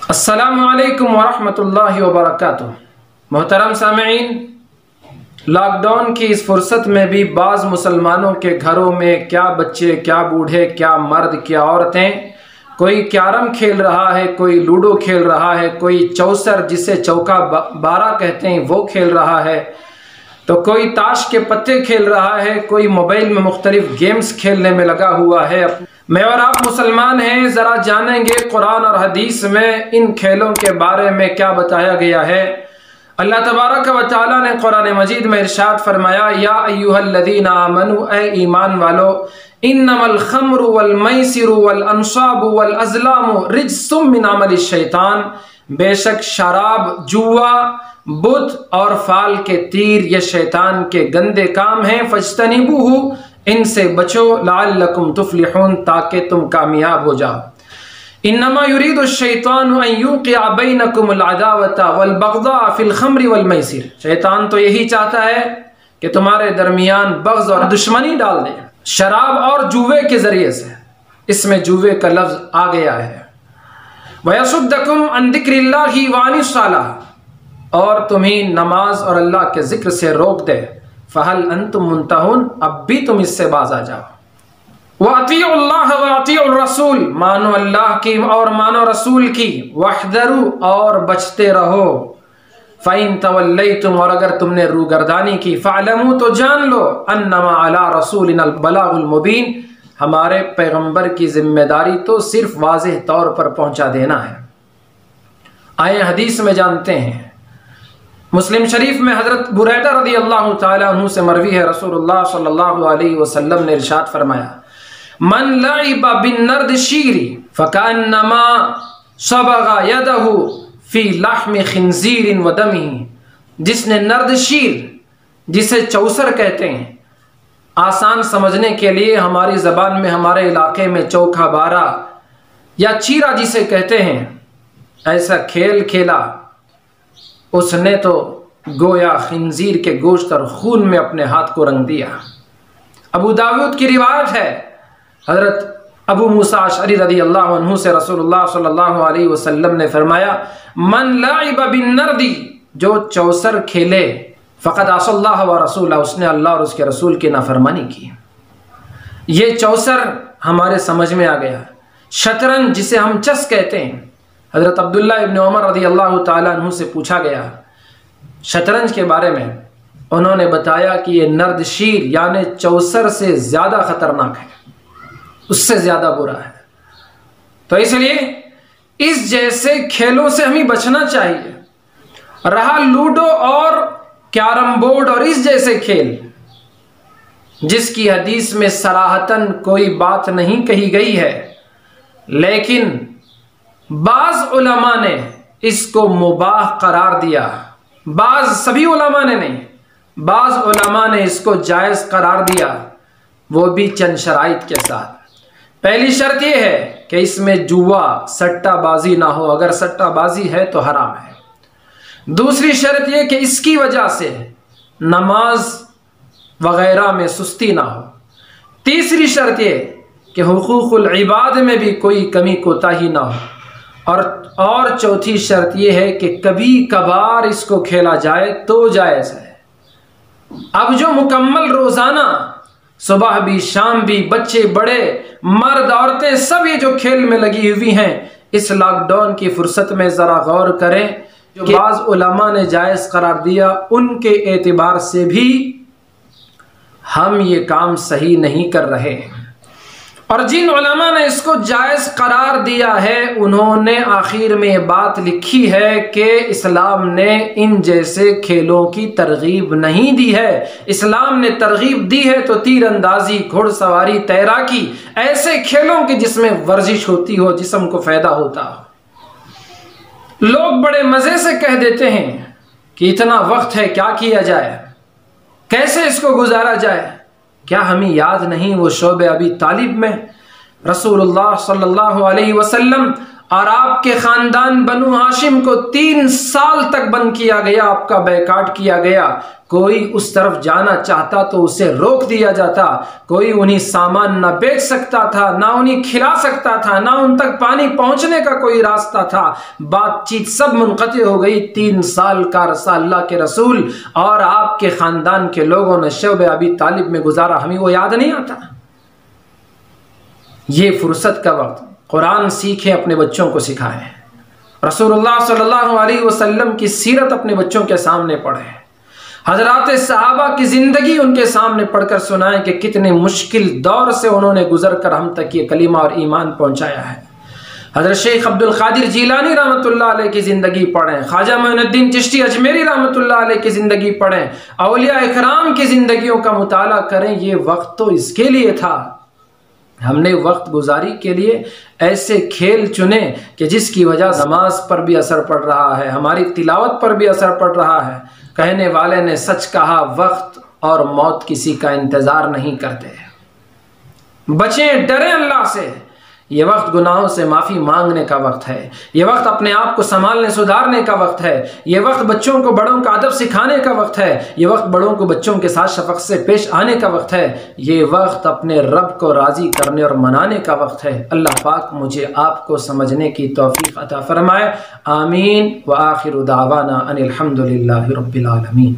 अस्सलामु अलैकुम वरहमतुल्लाहि वबरकातुह। मोहतरम सामईन, लॉकडाउन की इस फुर्सत में भी बाज़ मुसलमानों के घरों में क्या बच्चे, क्या बूढ़े, क्या मर्द, क्या औरतें, कोई कैरम खेल रहा है, कोई लूडो खेल रहा है, कोई चौसर जिसे चौका बारह कहते हैं वो खेल रहा है, तो कोई ताश के पत्ते खेल रहा है, कोई मोबाइल में मुख्तलिफ गेम्स खेलने में लगा हुआ है। मैं और आप मुसलमान हैं, ज़रा जानेंगे कुरान और हदीस में इन खेलों के बारे में क्या बताया गया है। अल्लाह तबारक व तआला ने कुरान मजीद में इरशाद फरमाया, या अय्युहल्लज़ीना आमनू, ए ईमान वालो, इन्नमल खम्रु वल मैसिरु वल अंसाबु वल अज़लामु रिज्सुम मिन अमलिश शैतान, बेशक शराब, जुआ, बुत और फाल के तीर ये शैतान के गंदे काम हैं। फज्तनिबूहु, इनसे बचो, लअल्लकुम तुफ्लिहून, ताकि तुम कामयाब हो जाओ। इन्नमा युरीदु शैतानु अन युक़िअ बैनकुमुल अदावता वल बग़ज़ा फिल खम्रि वल मैसिर, शैतान तो यही चाहता है कि तुम्हारे दरमियान बग़्ज़ और दुश्मनी डाल दे शराब और जुए के जरिए से। इसमें जुए का लफ्ज़ आ गया है। वयसुद्दकुम अन ज़िक्रिल्लाहि व अनिस सलाह, और तुम्हें नमाज और अल्लाह के जिक्र से रोक दे। फ़हल अंतुम मुंतहून, अब भी तुम इससे बाज आ जाओ। व अतीउल्लाह व अतीउर रसूल, मानो अल्लाह की और मानो रसूल की। वहदरू, और बचते रहो। फ़इन तवल्लैतुम, और अगर तुमने रूगर्दानी की। फ़अलमू, तो जान लो, अन्नमा अला रसूलिनल बलागुल मुबीन, हमारे पैगंबर की जिम्मेदारी तो सिर्फ वाज़ेह तौर पर पहुंचा देना है। आए हदीस में जानते हैं, मुस्लिम शरीफ में हज़रत बुरैदा रज़ी अल्लाह तआला अन्हु से मरवी है, रसूलुल्लाह सल्लल्लाहु अलैहि वसल्लम ने इरशाद फरमाया, मन लइबा बिन्नर्द शीरी फकअन्नमा सबगा यदहु फी लहम खिंजीर व दमिही, जिसने नर्द शीर, जिसे चौसर कहते हैं, आसान समझने के लिए हमारी ज़बान में, हमारे इलाके में चौका बारा या चीरा जिसे कहते हैं, ऐसा खेल खेला, उसने तो गोया खिंजीर के गोश्त और खून में अपने हाथ को रंग दिया। अबू दाऊद की रिवायत है, हज़रत अबू मूसा अशअरी रज़ी अल्लाह अन्हु से रसूलुल्लाह सल्लल्लाहु अलैहि वसल्लम ने फरमाया, मन लाइब बिन नर्दी, जो चौसर खेले, फ़क़द असल्लाह व रसूला, उसने अल्लाह और उसके रसूल की नाफरमानी की। ये चौसर हमारे समझ में आ गया। शतरंज जिसे हम चेस कहते हैं, हज़रत अब्दुल्ला इब्न उमर रज़ी अल्लाह तआला अन्हु से पूछा गया शतरंज के बारे में, उन्होंने बताया कि ये नर्द शीर यानी चौसर से ज़्यादा ख़तरनाक है, उससे ज़्यादा बुरा है। तो इसलिए इस जैसे खेलों से हमें बचना चाहिए। रहा लूडो और कैरमबोर्ड और इस जैसे खेल, जिसकी हदीस में सराहतन कोई बात नहीं कही गई है, लेकिन बाज़ उलमा ने इसको मुबाह करार दिया। बाज़, सभी उलमा ने नहीं, बाज़ उलमा ने इसको जायज़ करार दिया, वो भी चंद शराइत के साथ। पहली शर्त यह है कि इसमें जुआ, सट्टाबाजी ना हो, अगर सट्टाबाजी है तो हराम है। दूसरी शर्त यह कि इसकी वजह से नमाज वगैरह में सुस्ती ना हो। तीसरी शर्त यह कि हुकूकुल इबाद में भी कोई कमी कोताही ना हो। और चौथी शर्त यह है कि कभी कभार इसको खेला जाए तो जायज़ है। अब जो मुकम्मल रोज़ाना, सुबह भी शाम भी, बच्चे बड़े, मर्द औरतें, सब ये जो खेल में लगी हुई हैं, इस लॉकडाउन की फुर्सत में ज़रा गौर करें। जो बाज़ उलमा ने जायज़ करार दिया, उनके एतबार से भी हम ये काम सही नहीं कर रहे हैं। और जिन उलमा ने इसको जायज़ करार दिया है, उन्होंने आखिर में ये बात लिखी है कि इस्लाम ने इन जैसे खेलों की तरगीब नहीं दी है। इस्लाम ने तरगीब दी है तो तीरंदाजी, घुड़सवारी, तैराकी, ऐसे खेलों की जिसमें वर्जिश होती हो, जिस्म को फ़ायदा होता हो। लोग बड़े मज़े से कह देते हैं कि इतना वक्त है, क्या किया जाए, कैसे इसको गुजारा जाए। क्या हमें याद नहीं वो शोबे अबी तालिब में रसूलुल्लाह सल्लल्लाहु अलैहि वसल्लम और आपके ख़ानदान बनु हाशिम को 3 साल तक बंद किया गया, आपका बैकाट किया गया। कोई उस तरफ जाना चाहता तो उसे रोक दिया जाता, कोई उन्हें सामान ना बेच सकता था, ना उन्हें खिला सकता था, ना उन तक पानी पहुंचने का कोई रास्ता था। बातचीत सब मुनक़ते हो गई। 3 साल का अरसा अल्लाह के रसूल और आपके ख़ानदान के लोगों ने शब अबी तालिब में गुजारा, हमें वो याद नहीं आता। ये फुर्सत का वक्त, कुरान सीखें, अपने बच्चों को सिखाएं, रसूलुल्लाह सल्लल्लाहु अलैहि वसल्लम की सीरत अपने बच्चों के सामने पढ़ें, हजरात सहाबा की ज़िंदगी उनके सामने पढ़कर सुनाएं कि कितने मुश्किल दौर से उन्होंने गुजर कर हम तक ये कलीमा और ईमान पहुंचाया है। हजरत शेख अब्दुल क़ादिर जीलानी रहमतुल्लाह अलैह की ज़िंदगी पढ़ें, ख्वाजा मोइनुद्दीन चिश्ती अजमेरी रहमतुल्लाह अलैह की ज़िंदगी पढ़ें, औलिया इकराम की ज़िंदगियों का मुताला करें। ये वक्त तो इसके लिए था। हमने वक्त गुजारी के लिए ऐसे खेल चुने कि जिसकी वजह नमाज पर भी असर पड़ रहा है, हमारी तिलावत पर भी असर पड़ रहा है। कहने वाले ने सच कहा, वक्त और मौत किसी का इंतज़ार नहीं करते। बचें, डरें अल्लाह से। ये वक्त गुनाहों से माफ़ी मांगने का वक्त है। ये वक्त अपने आप को संभालने सुधारने का वक्त है। ये वक्त बच्चों को बड़ों का अदब सिखाने का वक्त है। ये वक्त बड़ों को बच्चों के साथ शफ़क़त से पेश आने का वक्त है। ये वक्त अपने रब को राज़ी करने और मनाने का वक्त है। अल्लाह पाक मुझे आपको समझने की तौफ़ीक़ अता फ़रमाए। आमीन व आखिरु दावाना अनिल हम्दुलिल्लाहि रब्बिल आलमीन।